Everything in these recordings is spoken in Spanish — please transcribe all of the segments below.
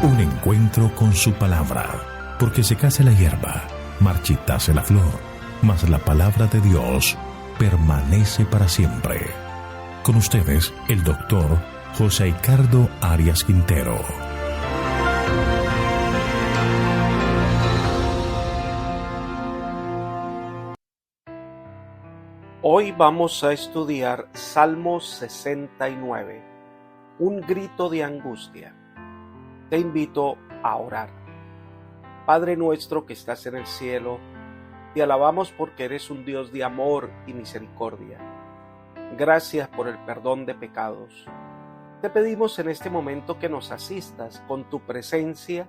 Un encuentro con su palabra, porque secase la hierba, marchitase la flor, mas la palabra de Dios permanece para siempre. Con ustedes, el doctor José Ricardo Arias Quintero. Hoy vamos a estudiar Salmo 69, un grito de angustia. Te invito a orar. Padre nuestro que estás en el cielo, te alabamos porque eres un Dios de amor y misericordia. Gracias por el perdón de pecados. Te pedimos en este momento que nos asistas con tu presencia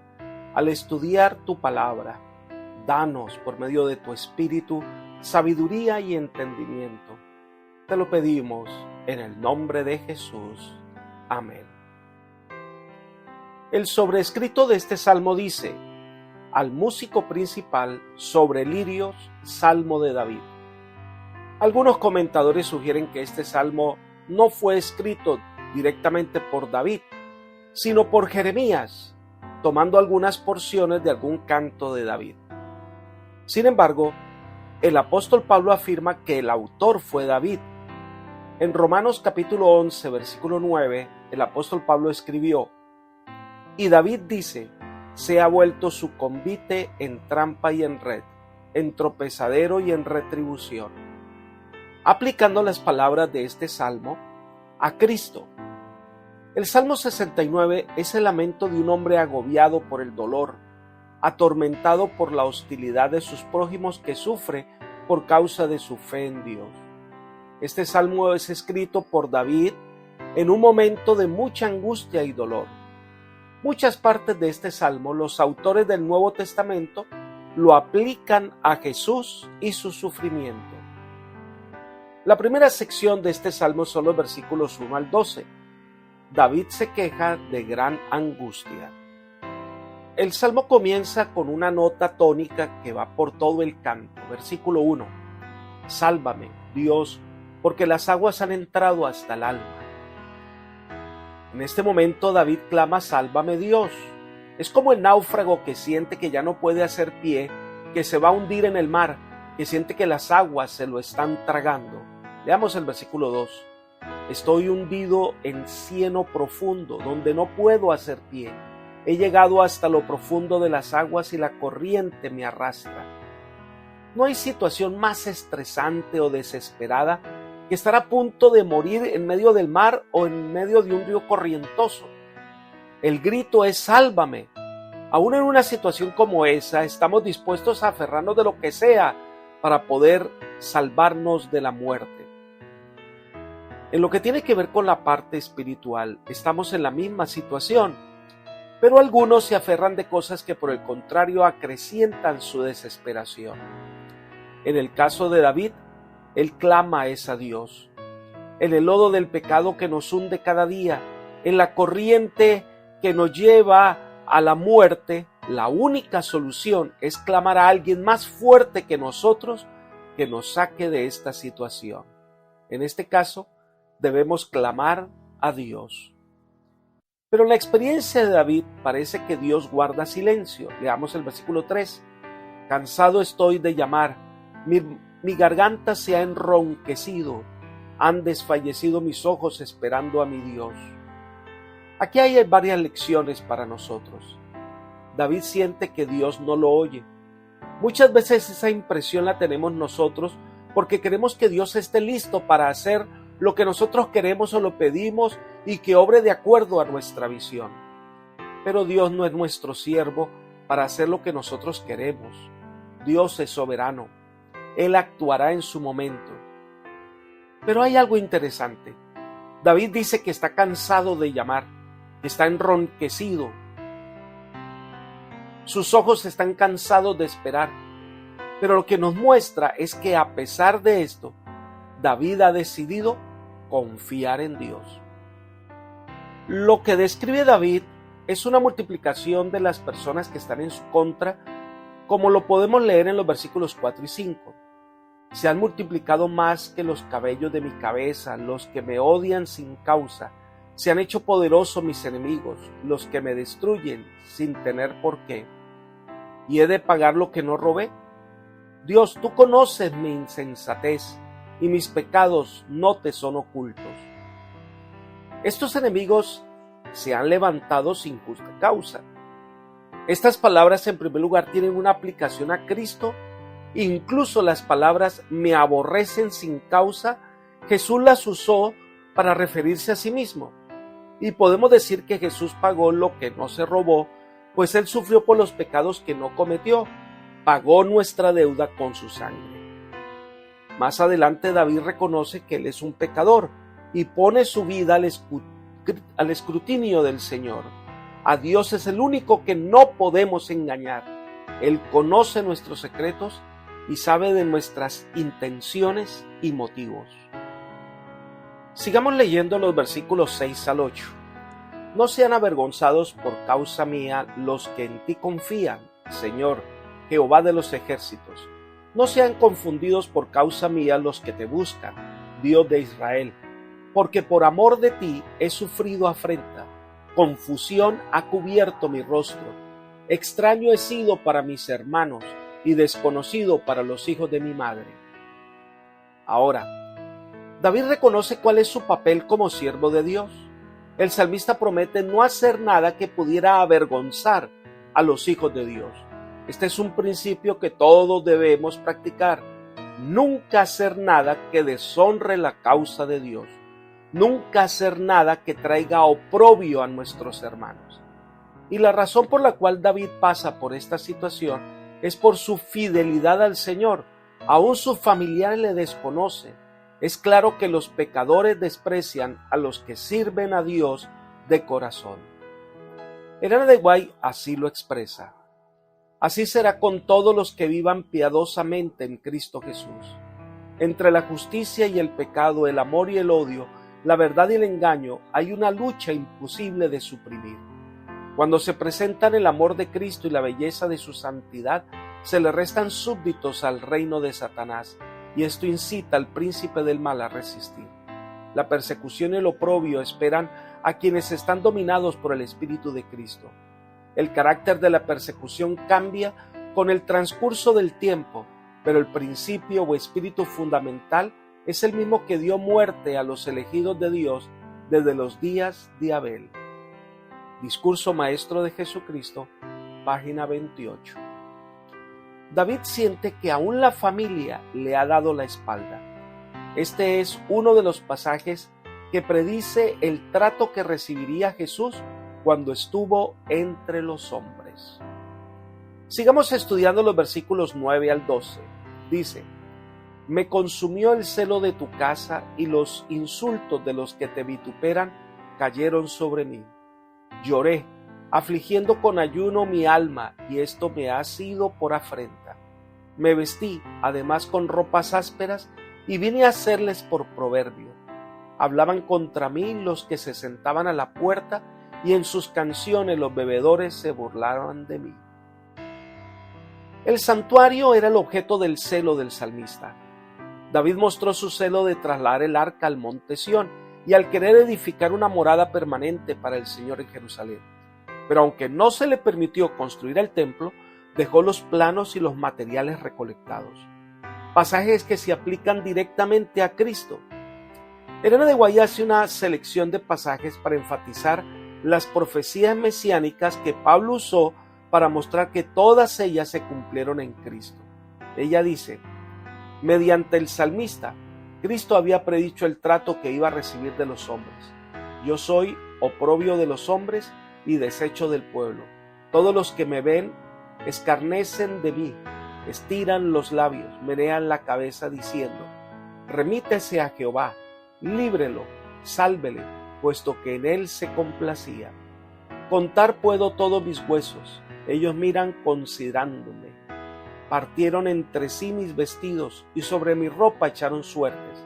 al estudiar tu palabra. Danos por medio de tu Espíritu sabiduría y entendimiento. Te lo pedimos en el nombre de Jesús. Amén. El sobrescrito de este salmo dice: al músico principal sobre lirios, salmo de David. Algunos comentadores sugieren que este salmo no fue escrito directamente por David, sino por Jeremías, tomando algunas porciones de algún canto de David. Sin embargo, el apóstol Pablo afirma que el autor fue David. En Romanos capítulo 11, versículo 9, el apóstol Pablo escribió: y David dice: se ha vuelto su convite en trampa y en red, en tropezadero y en retribución. Aplicando las palabras de este salmo a Cristo. El Salmo 69 es el lamento de un hombre agobiado por el dolor, atormentado por la hostilidad de sus prójimos que sufre por causa de su fe en Dios. Este salmo es escrito por David en un momento de mucha angustia y dolor. Muchas partes de este salmo los autores del Nuevo Testamento lo aplican a Jesús y su sufrimiento. La primera sección de este salmo son los versículos 1 al 12. David se queja de gran angustia. El salmo comienza con una nota tónica que va por todo el canto. Versículo 1. Sálvame, Dios, porque las aguas han entrado hasta el alma. En este momento David clama: sálvame, Dios. Es como el náufrago que siente que ya no puede hacer pie, que se va a hundir en el mar, que siente que las aguas se lo están tragando. Leamos el versículo 2. Estoy hundido en cieno profundo, donde no puedo hacer pie. He llegado hasta lo profundo de las aguas y la corriente me arrastra. No hay situación más estresante o desesperada que estar a punto de morir en medio del mar o en medio de un río corrientoso. El grito es: sálvame. Aún en una situación como esa, estamos dispuestos a aferrarnos de lo que sea para poder salvarnos de la muerte. En lo que tiene que ver con la parte espiritual, estamos en la misma situación. Pero algunos se aferran de cosas que por el contrario acrecientan su desesperación. En el caso de David, él clama a Dios. En el lodo del pecado que nos hunde cada día, en la corriente que nos lleva a la muerte, la única solución es clamar a alguien más fuerte que nosotros que nos saque de esta situación. En este caso, debemos clamar a Dios. Pero en la experiencia de David parece que Dios guarda silencio. Leamos el versículo 3. Cansado estoy de llamar, mi garganta se ha enronquecido, han desfallecido mis ojos esperando a mi Dios. Aquí hay varias lecciones para nosotros. David siente que Dios no lo oye. Muchas veces esa impresión la tenemos nosotros porque queremos que Dios esté listo para hacer lo que nosotros queremos o lo pedimos y que obre de acuerdo a nuestra visión. Pero Dios no es nuestro siervo para hacer lo que nosotros queremos. Dios es soberano. Él actuará en su momento. Pero hay algo interesante. David dice que está cansado de llamar, que está enronquecido. Sus ojos están cansados de esperar. Pero lo que nos muestra es que a pesar de esto, David ha decidido confiar en Dios. Lo que describe David es una multiplicación de las personas que están en su contra, como lo podemos leer en los versículos 4 y 5. Se han multiplicado más que los cabellos de mi cabeza, los que me odian sin causa. Se han hecho poderosos mis enemigos, los que me destruyen sin tener por qué. ¿Y he de pagar lo que no robé? Dios, tú conoces mi insensatez y mis pecados no te son ocultos. Estos enemigos se han levantado sin justa causa. Estas palabras en primer lugar tienen una aplicación a Cristo. Incluso las palabras me aborrecen sin causa, Jesús las usó para referirse a sí mismo. Y podemos decir que Jesús pagó lo que no se robó, pues Él sufrió por los pecados que no cometió, pagó nuestra deuda con su sangre. Más adelante David reconoce que Él es un pecador y pone su vida al escrutinio del Señor. A Dios es el único que no podemos engañar. Él conoce nuestros secretos y sabe de nuestras intenciones y motivos. Sigamos leyendo los versículos 6 al 8. No sean avergonzados por causa mía los que en ti confían, Señor, Jehová de los ejércitos. No sean confundidos por causa mía los que te buscan, Dios de Israel, porque por amor de ti he sufrido afrenta, confusión ha cubierto mi rostro, extraño he sido para mis hermanos y desconocido para los hijos de mi madre. Ahora, David reconoce cuál es su papel como siervo de Dios. El salmista promete no hacer nada que pudiera avergonzar a los hijos de Dios. Este es un principio que todos debemos practicar. Nunca hacer nada que deshonre la causa de Dios. Nunca hacer nada que traiga oprobio a nuestros hermanos. Y la razón por la cual David pasa por esta situación es por su fidelidad al Señor. Aún sus familiares le desconocen. Es claro que los pecadores desprecian a los que sirven a Dios de corazón. Elena de White así lo expresa. Así será con todos los que vivan piadosamente en Cristo Jesús. Entre la justicia y el pecado, el amor y el odio, la verdad y el engaño, hay una lucha imposible de suprimir. Cuando se presentan el amor de Cristo y la belleza de su santidad, se le restan súbditos al reino de Satanás, y esto incita al príncipe del mal a resistir. La persecución y el oprobio esperan a quienes están dominados por el Espíritu de Cristo. El carácter de la persecución cambia con el transcurso del tiempo, pero el principio o espíritu fundamental es el mismo que dio muerte a los elegidos de Dios desde los días de Abel. Discurso Maestro de Jesucristo, página 28. David siente que aún la familia le ha dado la espalda. Este es uno de los pasajes que predice el trato que recibiría Jesús cuando estuvo entre los hombres. Sigamos estudiando los versículos 9 al 12. Dice: Me consumió el celo de tu casa y los insultos de los que te vituperan cayeron sobre mí. Lloré, afligiendo con ayuno mi alma, y esto me ha sido por afrenta. Me vestí, además, con ropas ásperas, y vine a hacerles por proverbio. Hablaban contra mí los que se sentaban a la puerta, y en sus canciones los bebedores se burlaban de mí. El santuario era el objeto del celo del salmista. David mostró su celo de trasladar el arca al monte Sión, y al querer edificar una morada permanente para el Señor en Jerusalén. Pero aunque no se le permitió construir el templo, dejó los planos y los materiales recolectados. Pasajes que se aplican directamente a Cristo. Elena de White hace una selección de pasajes para enfatizar las profecías mesiánicas que Pablo usó para mostrar que todas ellas se cumplieron en Cristo. Ella dice: mediante el salmista, Cristo había predicho el trato que iba a recibir de los hombres. Yo soy oprobio de los hombres y desecho del pueblo. Todos los que me ven escarnecen de mí, estiran los labios, menean la cabeza diciendo: remítese a Jehová, líbrelo, sálvele, puesto que en él se complacía. Contar puedo todos mis huesos, ellos miran considerándome. Partieron entre sí mis vestidos y sobre mi ropa echaron suertes.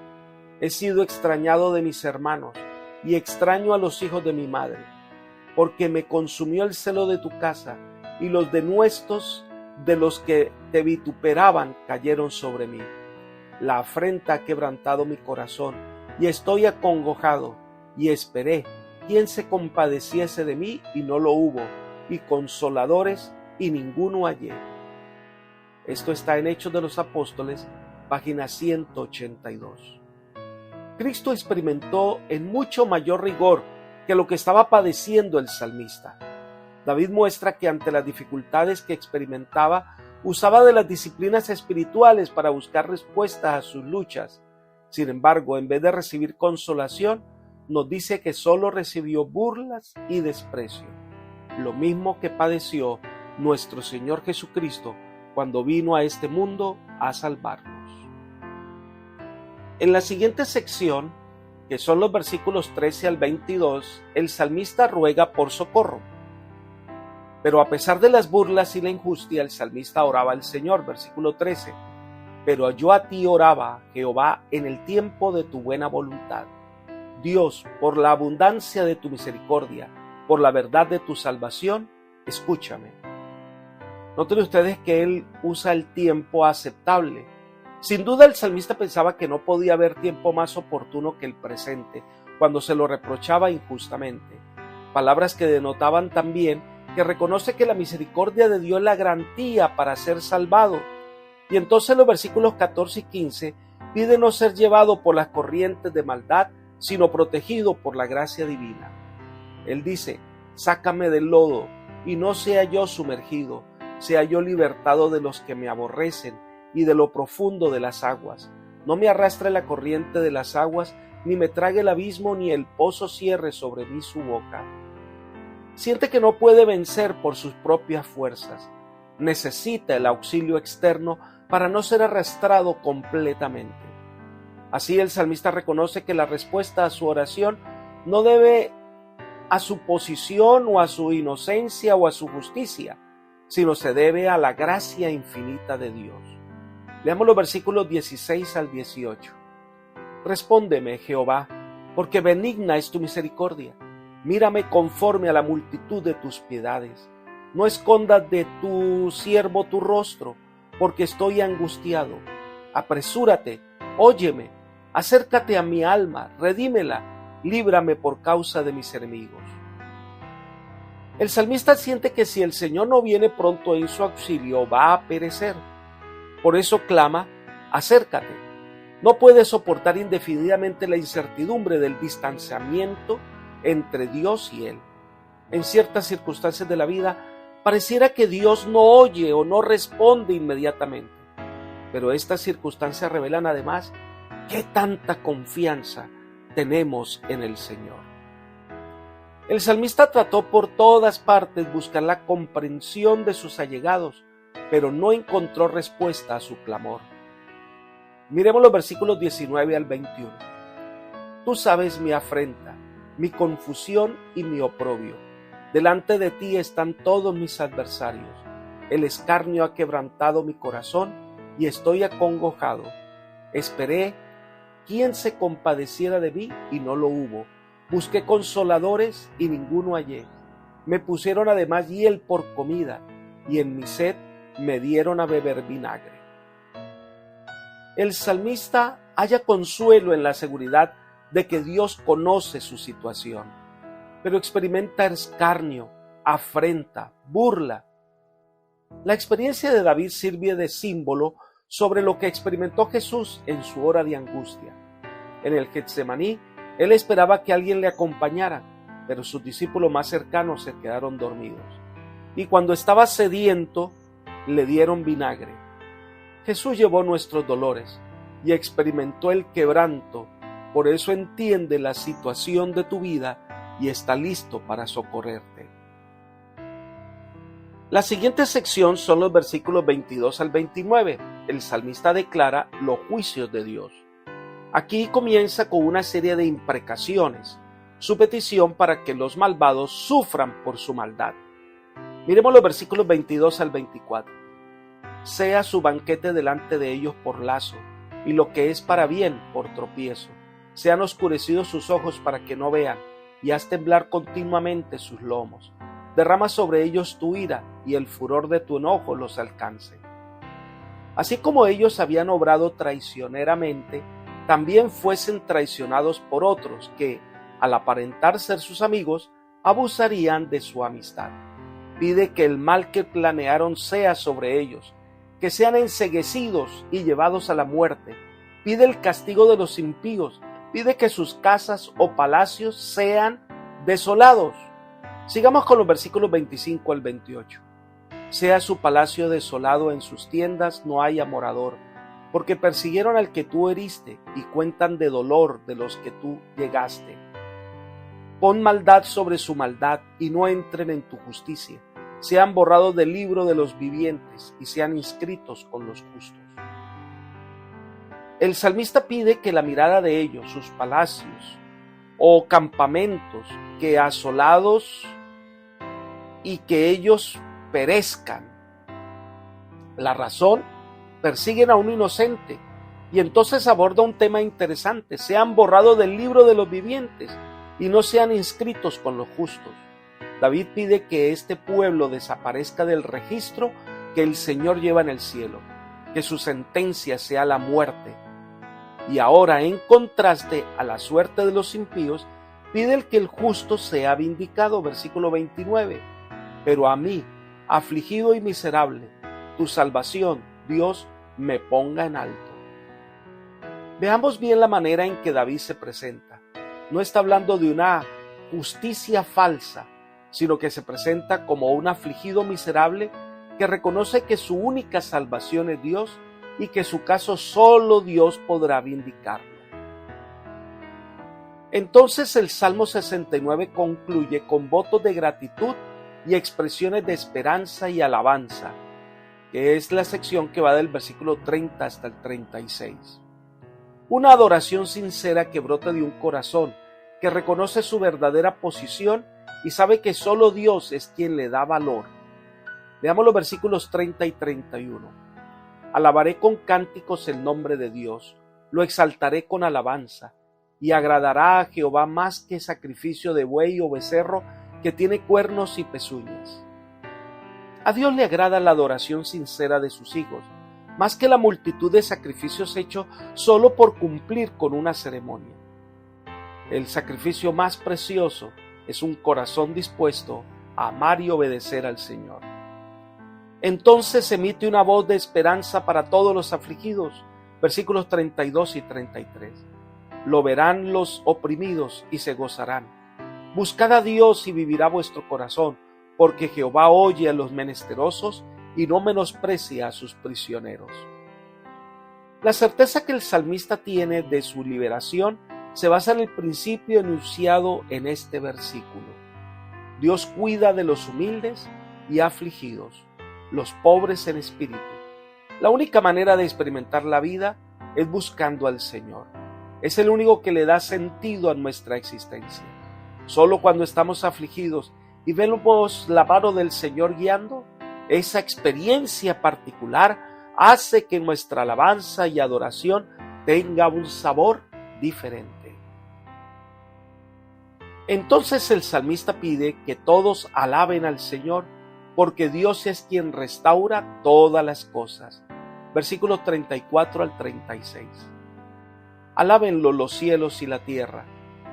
He sido extrañado de mis hermanos y extraño a los hijos de mi madre, porque me consumió el celo de tu casa y los denuestos de los que te vituperaban cayeron sobre mí. La afrenta ha quebrantado mi corazón y estoy acongojado y esperé. quien se compadeciese de mí, y no lo hubo, y consoladores, y ninguno hallé. Esto está en Hechos de los Apóstoles, página 182. Cristo experimentó en mucho mayor rigor que lo que estaba padeciendo el salmista. David muestra que ante las dificultades que experimentaba, usaba de las disciplinas espirituales para buscar respuestas a sus luchas. Sin embargo, en vez de recibir consolación, nos dice que solo recibió burlas y desprecio, lo mismo que padeció nuestro Señor Jesucristo cuando vino a este mundo a salvarnos. En la siguiente sección, que son los versículos 13 al 22, el salmista ruega por socorro. Pero a pesar de las burlas y la injusticia, el salmista oraba al Señor, versículo 13. Pero yo a ti oraba, Jehová, en el tiempo de tu buena voluntad. Dios, por la abundancia de tu misericordia, por la verdad de tu salvación, escúchame. Noten ustedes que él usa el tiempo aceptable. Sin duda el salmista pensaba que no podía haber tiempo más oportuno que el presente, cuando se lo reprochaba injustamente. Palabras que denotaban también que reconoce que la misericordia de Dios es la garantía para ser salvado. Y entonces los versículos 14 y 15 pide no ser llevado por las corrientes de maldad, sino protegido por la gracia divina. Él dice, sácame del lodo, y no sea yo sumergido, sea yo libertado de los que me aborrecen, y de lo profundo de las aguas. No me arrastre la corriente de las aguas, ni me trague el abismo, ni el pozo cierre sobre mí su boca. Siente que no puede vencer por sus propias fuerzas. Necesita el auxilio externo para no ser arrastrado completamente. Así el salmista reconoce que la respuesta a su oración no debe a su posición o a su inocencia o a su justicia, sino se debe a la gracia infinita de Dios. Leamos los versículos 16 al 18. Respóndeme, Jehová, porque benigna es tu misericordia. Mírame conforme a la multitud de tus piedades. No escondas de tu siervo tu rostro, porque estoy angustiado. Apresúrate, óyeme, acércate a mi alma, redímela, líbrame por causa de mis enemigos. El salmista siente que si el Señor no viene pronto en su auxilio, va a perecer. Por eso clama, acércate. No puede soportar indefinidamente la incertidumbre del distanciamiento entre Dios y él. En ciertas circunstancias de la vida, pareciera que Dios no oye o no responde inmediatamente. Pero estas circunstancias revelan además qué tanta confianza tenemos en el Señor. El salmista trató por todas partes buscar la comprensión de sus allegados, pero no encontró respuesta a su clamor. Miremos los versículos 19 al 21. Tú sabes mi afrenta, mi confusión y mi oprobio. Delante de ti están todos mis adversarios. El escarnio ha quebrantado mi corazón y estoy acongojado. Esperé quien se compadeciera de mí y no lo hubo. Busqué consoladores y ninguno hallé. Me pusieron además hiel por comida y en mi sed me dieron a beber vinagre. El salmista halla consuelo en la seguridad de que Dios conoce su situación, pero experimenta escarnio, afrenta, burla. La experiencia de David sirve de símbolo sobre lo que experimentó Jesús en su hora de angustia. En el Getsemaní, él esperaba que alguien le acompañara, pero sus discípulos más cercanos se quedaron dormidos. Y cuando estaba sediento, le dieron vinagre. Jesús llevó nuestros dolores y experimentó el quebranto. Por eso entiende la situación de tu vida y está listo para socorrerte. La siguiente sección son los versículos 22 al 29. El salmista declara los juicios de Dios. Aquí comienza con una serie de imprecaciones, su petición para que los malvados sufran por su maldad. Miremos los versículos 22 al 24. Sea su banquete delante de ellos por lazo, y lo que es para bien por tropiezo. Sean oscurecidos sus ojos para que no vean, y haz temblar continuamente sus lomos. Derrama sobre ellos tu ira, y el furor de tu enojo los alcance. Así como ellos habían obrado traicioneramente, también fuesen traicionados por otros que, al aparentar ser sus amigos, abusarían de su amistad. Pide que el mal que planearon sea sobre ellos, que sean enceguecidos y llevados a la muerte. Pide el castigo de los impíos, pide que sus casas o palacios sean desolados. Sigamos con los versículos 25 al 28. Sea su palacio desolado, en sus tiendas no haya morador, porque persiguieron al que tú heriste y cuentan de dolor de los que tú llegaste. Pon maldad sobre su maldad y no entren en tu justicia. Sean borrados del libro de los vivientes y sean inscritos con los justos. El salmista pide que la mirada de ellos, sus palacios o campamentos, que asolados y que ellos perezcan. La razón, persiguen a un inocente, y entonces aborda un tema interesante: sean borrados del libro de los vivientes y no sean inscritos con los justos. David pide que este pueblo desaparezca del registro que el Señor lleva en el cielo, que su sentencia sea la muerte. Y ahora, en contraste a la suerte de los impíos, pide que el justo sea vindicado, versículo 29. Pero a mí, afligido y miserable, tu salvación, Dios, me ponga en alto. Veamos bien la manera en que David se presenta. No está hablando de una justicia falsa, sino que se presenta como un afligido miserable que reconoce que su única salvación es Dios y que su caso solo Dios podrá vindicarlo. Entonces el Salmo 69 concluye con votos de gratitud y expresiones de esperanza y alabanza, que es la sección que va del versículo 30 hasta el 36. Una adoración sincera que brota de un corazón que reconoce su verdadera posición y sabe que solo Dios es quien le da valor. Veamos los versículos 30 y 31. Alabaré con cánticos el nombre de Dios, lo exaltaré con alabanza, y agradará a Jehová más que sacrificio de buey o becerro que tiene cuernos y pezuñas. A Dios le agrada la adoración sincera de sus hijos, más que la multitud de sacrificios hechos solo por cumplir con una ceremonia. El sacrificio más precioso es un corazón dispuesto a amar y obedecer al Señor. Entonces emite una voz de esperanza para todos los afligidos, versículos 32 y 33. Lo verán los oprimidos y se gozarán. Buscad a Dios y vivirá vuestro corazón, porque Jehová oye a los menesterosos y no menosprecia a sus prisioneros. La certeza que el salmista tiene de su liberación se basa en el principio enunciado en este versículo. Dios cuida de los humildes y afligidos, los pobres en espíritu. La única manera de experimentar la vida es buscando al Señor. Es el único que le da sentido a nuestra existencia. Solo cuando estamos afligidos y vemos la mano del Señor guiando, esa experiencia particular hace que nuestra alabanza y adoración tenga un sabor diferente. Entonces el salmista pide que todos alaben al Señor, porque Dios es quien restaura todas las cosas. Versículos 34 al 36. Alábenlo los cielos y la tierra,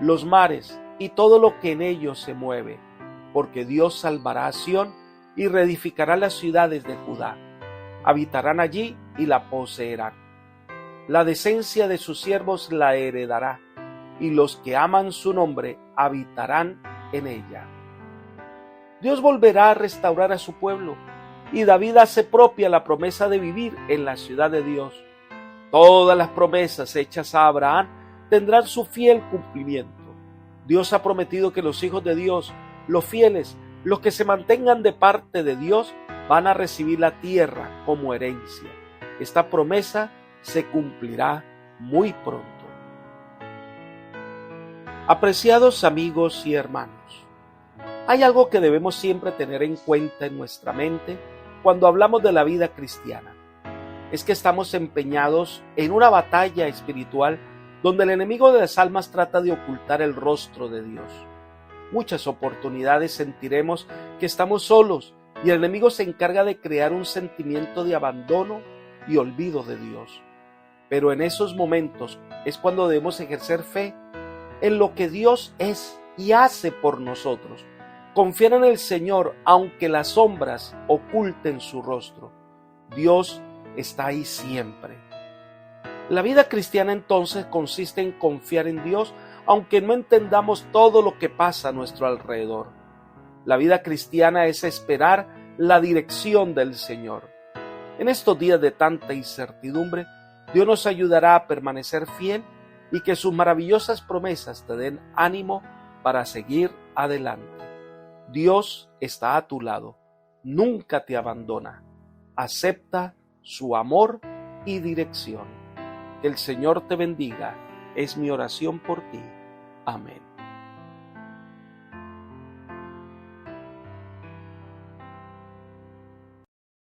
los mares y todo lo que en ellos se mueve, porque Dios salvará a Sión y reedificará las ciudades de Judá. Habitarán allí y la poseerán. La decencia de sus siervos la heredará, y los que aman su nombre habitarán en ella. Dios volverá a restaurar a su pueblo, y David hace propia la promesa de vivir en la ciudad de Dios. Todas las promesas hechas a Abraham tendrán su fiel cumplimiento. Dios ha prometido que los hijos de Dios, los fieles, los que se mantengan de parte de Dios, van a recibir la tierra como herencia. Esta promesa se cumplirá muy pronto. Apreciados amigos y hermanos, hay algo que debemos siempre tener en cuenta en nuestra mente cuando hablamos de la vida cristiana. Es que estamos empeñados en una batalla espiritual donde el enemigo de las almas trata de ocultar el rostro de Dios. Muchas oportunidades sentiremos que estamos solos y el enemigo se encarga de crear un sentimiento de abandono y olvido de Dios. Pero en esos momentos es cuando debemos ejercer fe en lo que Dios es y hace por nosotros. Confiar en el Señor aunque las sombras oculten su rostro. Dios está ahí siempre. La vida cristiana entonces consiste en confiar en Dios aunque no entendamos todo lo que pasa a nuestro alrededor. La vida cristiana es esperar la dirección del Señor. En estos días de tanta incertidumbre, Dios nos ayudará a permanecer fiel y que sus maravillosas promesas te den ánimo para seguir adelante. Dios está a tu lado, nunca te abandona. Acepta su amor y dirección. Que el Señor te bendiga, es mi oración por ti. Amén.